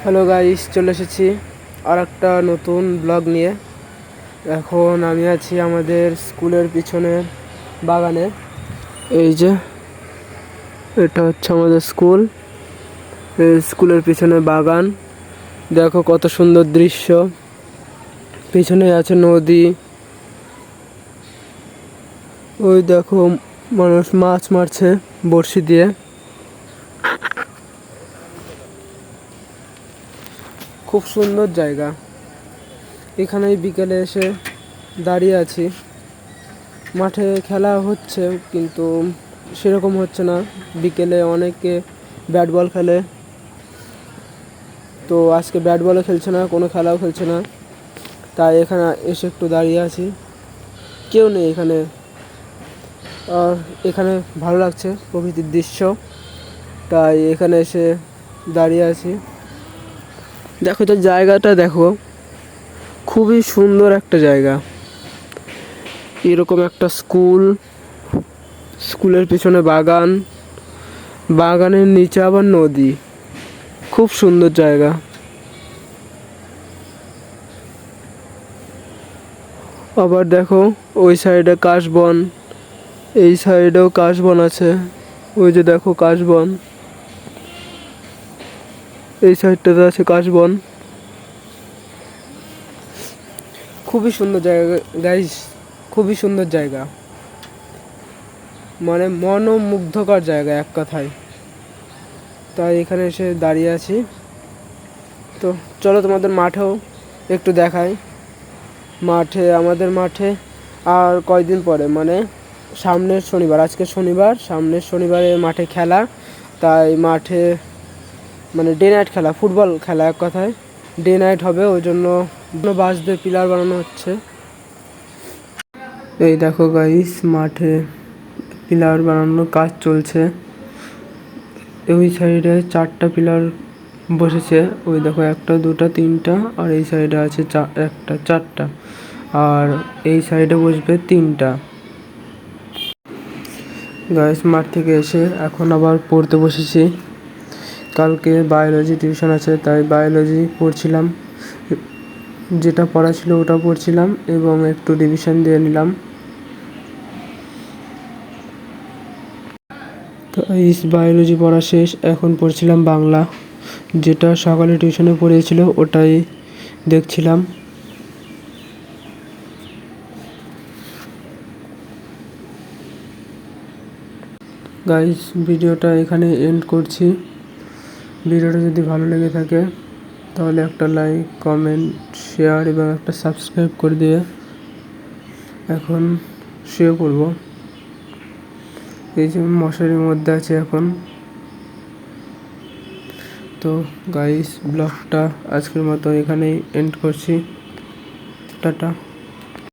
Hello guys, চলে এসেছি আর একটা নতুন ব্লগ নিয়ে। এখন আমি আছি আমাদের স্কুলের পিছনের বাগানে। এই যে এটা হচ্ছে আমাদের স্কুল, এই স্কুলের পিছনে বাগান। দেখো কত সুন্দর দৃশ্য, পিছনে আছে নদী। ওই দেখো মানুষ মাছ মারছে বড়শি দিয়ে। খুব সুন্দর জায়গা। এখানে বিকেলে এসে দাঁড়িয়ে আছি। মাঠে খেলা হচ্ছে কিন্তু সেরকম হচ্ছে না। বিকেলে অনেকে ব্যাট বল খেলে, তো আজকে ব্যাট বলও খেলছে না, কোনো খেলাও খেলছে না। তাই এখানে এসে একটু দাঁড়িয়ে আছি, কেউ নেই এখানে। আর এখানে ভালো লাগছে প্রকৃতির দৃশ্য, তাই এখানে এসে দাঁড়িয়ে আছি। দেখো তো জায়গাটা দেখো, খুবই সুন্দর একটা জায়গা। এরকম একটা স্কুলের পিছনে বাগান, বাগানের নিচে আবার নদী। খুব সুন্দর জায়গা। আবার দেখো ওই সাইডে কাশবন, এই সাইডেও কাশবন আছে। ওই যে দেখো কাশবন, এই সাইডটাতে আছে কাশবন। খুবই সুন্দর জায়গা গাইস, খুবই সুন্দর জায়গা, মানে মনোমুগ্ধকর জায়গা এক কথায়। তাই এখানে এসে দাঁড়িয়ে আছি। তো চলো তোমাদের মাঠেও একটু দেখাই। আমাদের মাঠে আর কয়দিন পরে, মানে সামনের শনিবার, আজকে শনিবার, সামনের শনিবারে মাঠে খেলা। তাই মাঠে মানে ডে নাইট খেলা, ফুটবল খেলা এক কথায় ডে নাইট হবে। ওই জন্য বাঁশ দিয়ে পিলার বানানো হচ্ছে। এই দেখো গাইস, মাঠে পিলার বানানোর কাজ চলছে। ওই সাইডে 4টা পিলার বসেছে। ওই দেখো 1টা 2টা 3টা, আর এই সাইডে আছে 1টা 4টা, আর এই সাইডে বসবে 3টা। গাইস, মাঠ থেকে এসে এখন আবার পড়তে বসেছি। কালকে বায়োলজি টিউশন আছে, তাই বায়োলজি পড়ছিলাম। যেটা পড়া ছিল ওটা পড়ছিলাম এবং একটু রিভিশন দিয়ে নিলাম। তো এই বায়োলজি পড়া শেষ, এখন পড়ছিলাম বাংলা। যেটা সকালে টিউশনে পড়িয়েছিল ওটাই দেখছিলাম। গাইস, ভিডিওটা এখানে এন্ড করছি। ভিডিওটা যদি ভালো লেগে থাকে তাহলে একটা লাইক, কমেন্ট, শেয়ার এবং একটা সাবস্ক্রাইব করে দিয়ে। এখন শুয়ে পড়ব। এই যে মশারির মধ্যে আছে এখন। তো গাইস, ব্লগটা আজকের মতো এখানেই এন্ড করছি। টাটা।